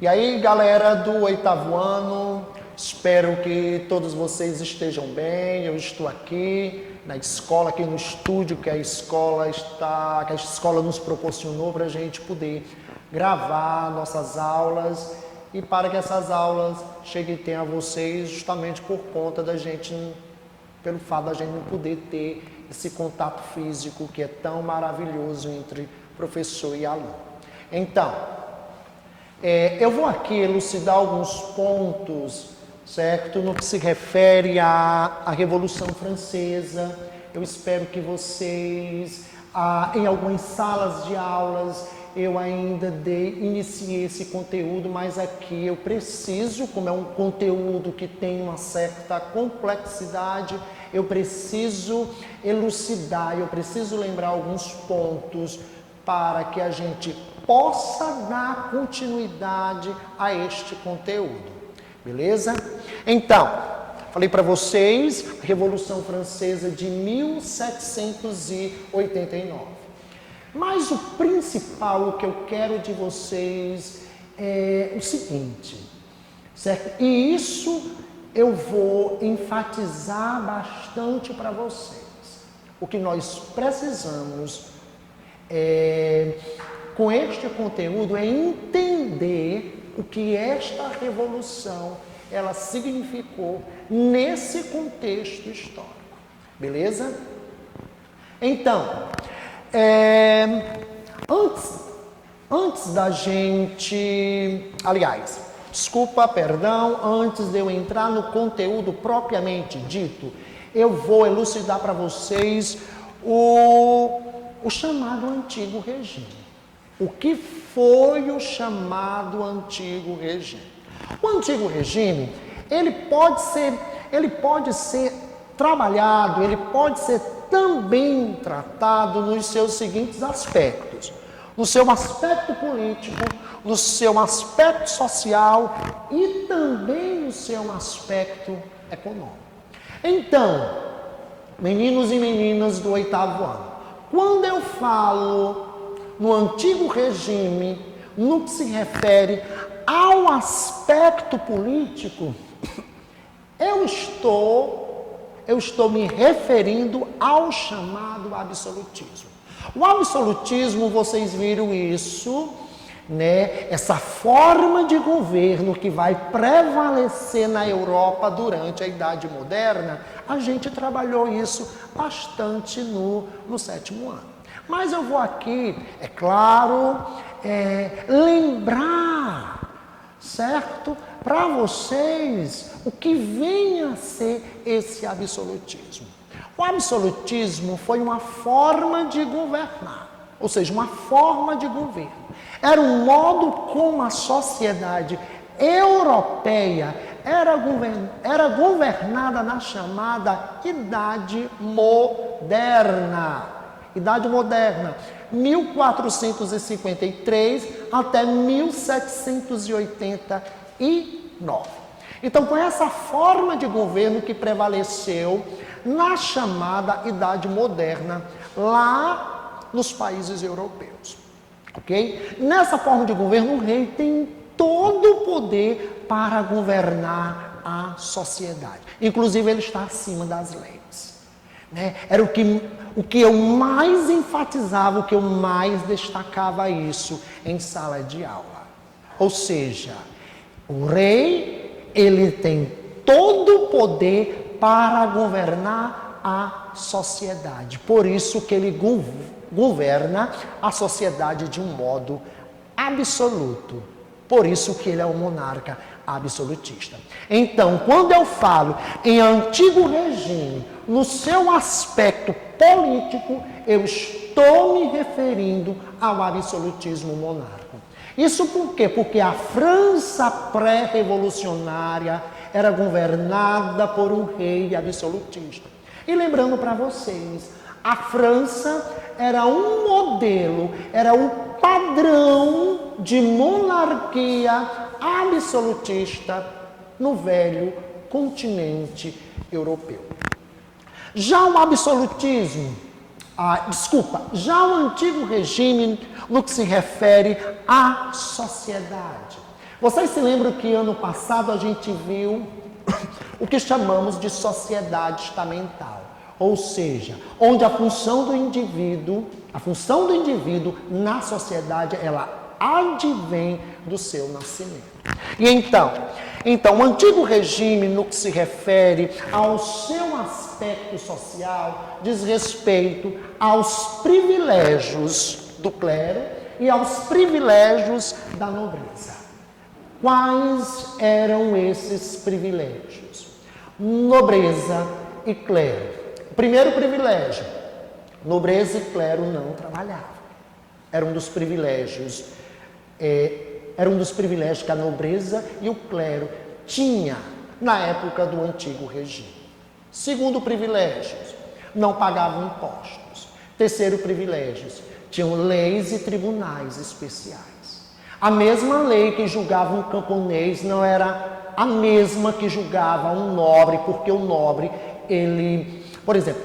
E aí, galera do 8º ano, espero que todos vocês estejam bem. Eu estou aqui na escola, aqui no estúdio que a escola nos proporcionou para a gente poder gravar nossas aulas e para que essas aulas cheguem a vocês justamente por conta da gente, pelo fato da gente não poder ter esse contato físico que é tão maravilhoso entre professor e aluno. Então, eu vou aqui elucidar alguns pontos, certo? No que se refere à Revolução Francesa. Eu espero que vocês, em algumas salas de aulas, eu ainda iniciei esse conteúdo, mas aqui eu preciso, como é um conteúdo que tem uma certa complexidade, eu preciso elucidar, eu preciso lembrar alguns pontos para que a gente possa dar continuidade a este conteúdo, beleza? Então, falei para vocês, a Revolução Francesa de 1789. Mas o principal, o que eu quero de vocês é o seguinte, certo? E isso eu vou enfatizar bastante para vocês. O que nós precisamos com este conteúdo é entender o que esta revolução ela significou nesse contexto histórico, beleza? Então, antes da gente, aliás, antes de eu entrar no conteúdo propriamente dito, eu vou elucidar para vocês o chamado Antigo Regime. O que foi o chamado Antigo Regime? O Antigo Regime, ele pode ser trabalhado, ele pode ser também tratado nos seus seguintes aspectos. No seu aspecto político, no seu aspecto social e também no seu aspecto econômico. Então, meninos e meninas do 8º ano, quando eu falo no Antigo Regime, no que se refere ao aspecto político, eu estou me referindo ao chamado absolutismo. O absolutismo, vocês viram isso, né? Essa forma de governo que vai prevalecer na Europa durante a Idade Moderna, a gente trabalhou isso bastante no 7º ano. Mas eu vou aqui, é claro, lembrar, certo? Para vocês, o que vem a ser esse absolutismo. O absolutismo foi uma forma de governar, ou seja, uma forma de governo. Era um modo como a sociedade europeia era governada na chamada Idade Moderna. Idade Moderna, 1453 até 1789. Então, com essa forma de governo que prevaleceu na chamada Idade Moderna, lá nos países europeus, ok? Nessa forma de governo, o rei tem todo o poder para governar a sociedade. Inclusive, ele está acima das leis. Né? Era o que eu mais enfatizava, o que eu mais destacava isso em sala de aula. Ou seja, o rei, ele tem todo o poder para governar a sociedade. Por isso que ele governa a sociedade de um modo absoluto. Por isso que ele é o monarca absolutista. Então, quando eu falo em Antigo Regime, no seu aspecto político, eu estou me referindo ao absolutismo monárquico. Isso por quê? Porque a França pré-revolucionária era governada por um rei absolutista. E lembrando para vocês, a França era um modelo, era o padrão de monarquia absolutista no velho continente europeu. Já o absolutismo, já o Antigo Regime, no que se refere à sociedade, Vocês se lembram que ano passado a gente viu o que chamamos de sociedade estamental, ou seja, onde a função do indivíduo na sociedade, ela advém do seu nascimento. E então, o antigo regime, no que se refere ao seu aspecto social, diz respeito aos privilégios do clero e aos privilégios da nobreza. Quais eram esses privilégios? Nobreza e clero. Primeiro privilégio, nobreza e clero não trabalhavam. Era um dos privilégios que a nobreza e o clero tinha na época do antigo regime. Segundo privilégio, não pagavam impostos. Terceiro privilégio, tinham leis e tribunais especiais. A mesma lei que julgava um camponês não era a mesma que julgava um nobre, porque o nobre, por exemplo,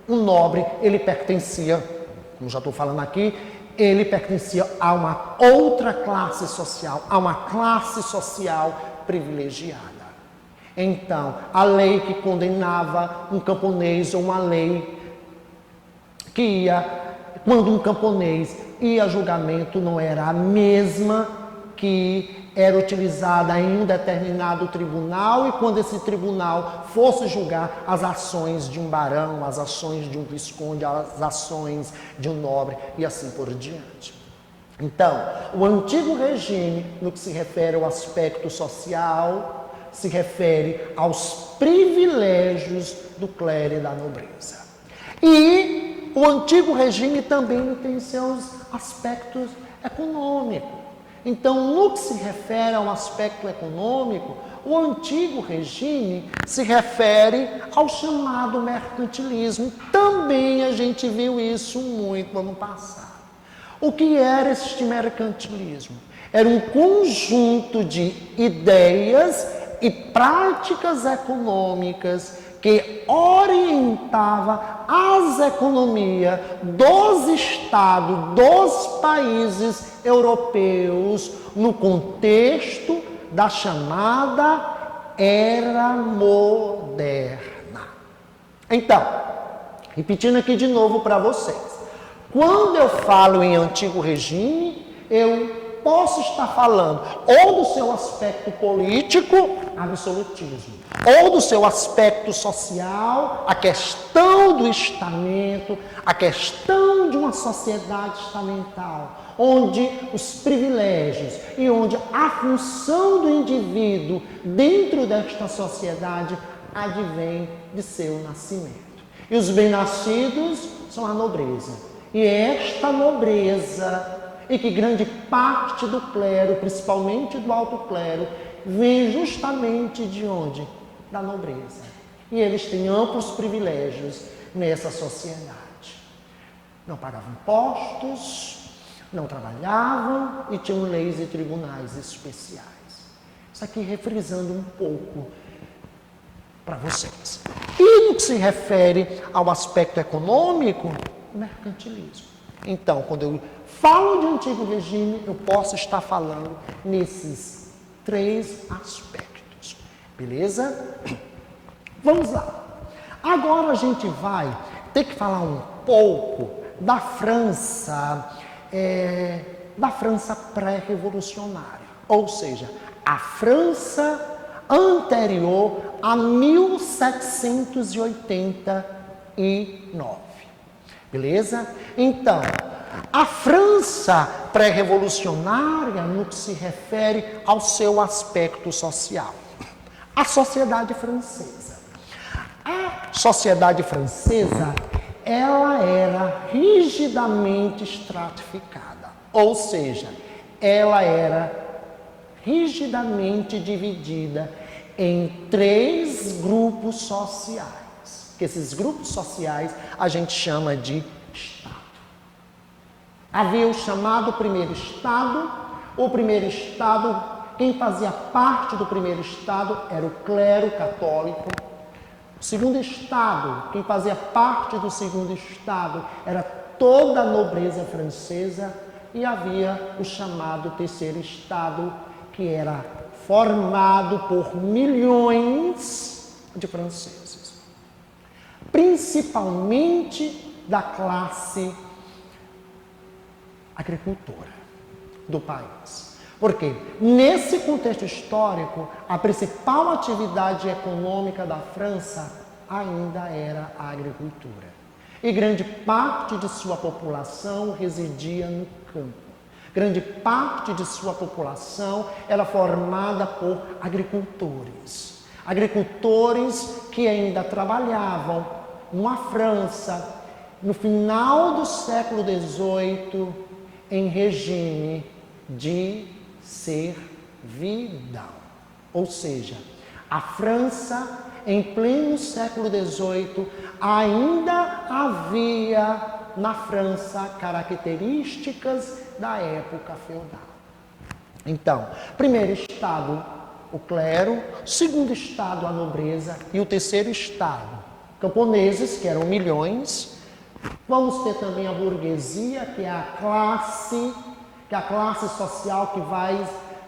um nobre, ele pertencia, como já estou falando aqui, ele pertencia a uma outra classe social, a uma classe social privilegiada. Então, a lei que condenava um camponês ou uma lei que quando um camponês ia a julgamento, não era a mesma que era utilizada em um determinado tribunal, e quando esse tribunal fosse julgar as ações de um barão, as ações de um visconde, as ações de um nobre e assim por diante. Então, o antigo regime, no que se refere ao aspecto social, se refere aos privilégios do clero e da nobreza. E o antigo regime também tem seus aspectos econômicos. Então, no que se refere ao aspecto econômico, o antigo regime se refere ao chamado mercantilismo. Também a gente viu isso muito ano passado. O que era este mercantilismo? Era um conjunto de ideias e práticas econômicas que orientava as economias dos estados, dos países europeus, no contexto da chamada Era Moderna. Então, repetindo aqui de novo para vocês. Quando eu falo em antigo regime, eu posso estar falando ou do seu aspecto político, absolutismo, ou do seu aspecto social, a questão do estamento, a questão de uma sociedade estamental, onde os privilégios e onde a função do indivíduo dentro desta sociedade advém de seu nascimento. E os bem-nascidos são a nobreza. E esta nobreza, e que grande parte do clero, principalmente do alto clero, vem justamente de onde? Da nobreza. E eles têm amplos privilégios nessa sociedade. Não pagavam impostos, não trabalhavam e tinham leis e tribunais especiais. Isso aqui refrisando um pouco para vocês. E no que se refere ao aspecto econômico, mercantilismo. Então, quando eu falo de antigo regime, eu posso estar falando nesses três aspectos. Beleza? Vamos lá. Agora a gente vai ter que falar um pouco da França pré-revolucionária. Ou seja, a França anterior a 1789. Beleza? Então, a França pré-revolucionária, no que se refere ao seu aspecto social. A sociedade francesa. A sociedade francesa, ela era rigidamente estratificada. Ou seja, ela era rigidamente dividida em 3 grupos sociais. Que esses grupos sociais a gente chama de Estado. Havia o chamado primeiro Estado. O primeiro Estado, quem fazia parte do primeiro Estado era o clero católico. O segundo Estado, quem fazia parte do segundo Estado era toda a nobreza francesa. E havia o chamado terceiro Estado, que era formado por milhões de franceses, principalmente da classe agricultora do país. Porque nesse contexto histórico, a principal atividade econômica da França ainda era a agricultura. E grande parte de sua população residia no campo. Grande parte de sua população era formada por agricultores. Agricultores que ainda trabalhavam numa França, no final do século XVIII, em regime de servidão. Ou seja, a França, em pleno século XVIII, ainda havia na França características da época feudal. Então, primeiro estado, o clero, segundo estado, a nobreza, e o terceiro estado, camponeses, que eram milhões. Vamos ter também a burguesia, que é a classe social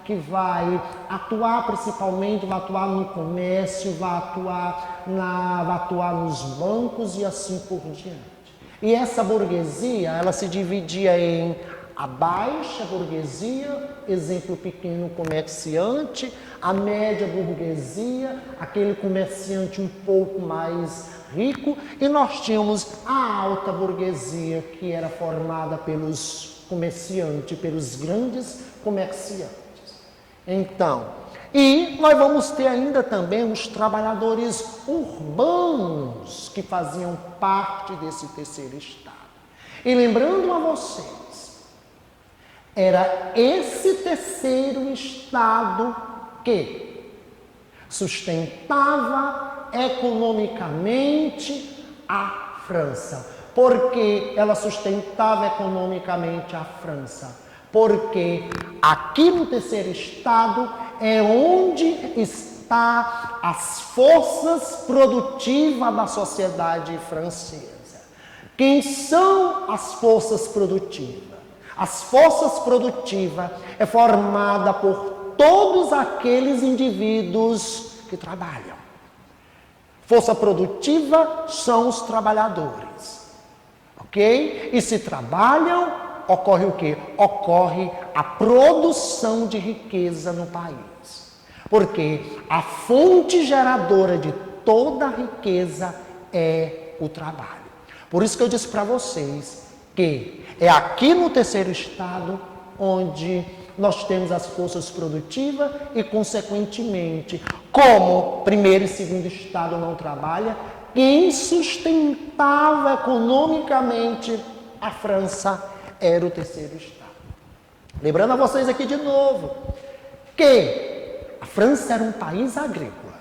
que vai atuar principalmente, vai atuar no comércio, vai atuar nos bancos e assim por diante. E essa burguesia, ela se dividia em a baixa burguesia, exemplo pequeno comerciante, a média burguesia, aquele comerciante um pouco mais rico, e nós tínhamos a alta burguesia, que era formada pelos comerciantes, pelos grandes comerciantes. Então, e nós vamos ter ainda também os trabalhadores urbanos que faziam parte desse terceiro estado. E lembrando a vocês, era esse terceiro estado que sustentava economicamente a França. Por que ela sustentava economicamente a França? Porque aqui no terceiro estado é onde está as forças produtivas da sociedade francesa. Quem são as forças produtivas? As forças produtivas é formada por todos aqueles indivíduos que trabalham. Força produtiva são os trabalhadores, ok? E se trabalham, ocorre o quê? Ocorre a produção de riqueza no país. Porque a fonte geradora de toda a riqueza é o trabalho. Por isso que eu disse para vocês que é aqui no terceiro estado onde nós temos as forças produtivas e, consequentemente, como primeiro e segundo estado não trabalha, quem sustentava economicamente a França era o terceiro estado. Lembrando a vocês aqui de novo que a França era um país agrícola.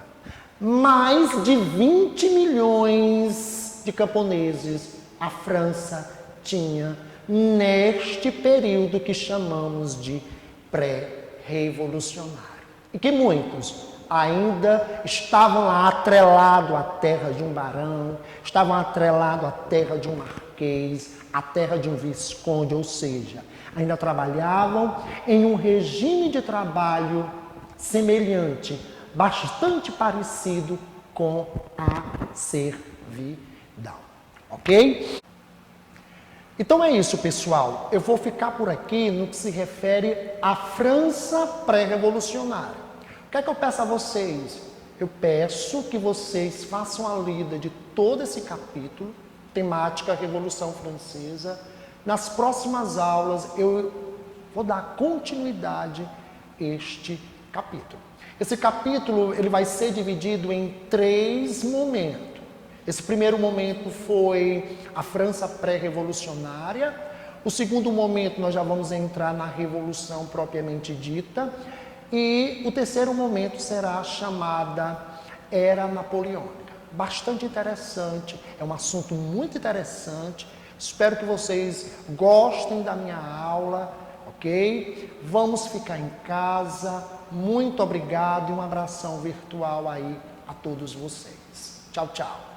Mais de 20 milhões de camponeses a França tinha neste período que chamamos de pré-revolucionário. E que muitos ainda estavam lá atrelados à terra de um barão, estavam atrelados à terra de um marquês, à terra de um visconde, ou seja, ainda trabalhavam em um regime de trabalho semelhante, bastante parecido com a servidão. Ok? Então é isso, pessoal. Eu vou ficar por aqui no que se refere à França pré-revolucionária. O que é que eu peço a vocês? Eu peço que vocês façam a lida de todo esse capítulo, temática Revolução Francesa. Nas próximas aulas eu vou dar continuidade a este capítulo. Esse capítulo ele vai ser dividido em 3 momentos. Esse primeiro momento foi a França pré-revolucionária. O segundo momento nós já vamos entrar na Revolução propriamente dita. E o terceiro momento será a chamada Era Napoleônica. Bastante interessante, é um assunto muito interessante. Espero que vocês gostem da minha aula, ok? Vamos ficar em casa. Muito obrigado e um abração virtual aí a todos vocês. Tchau, tchau.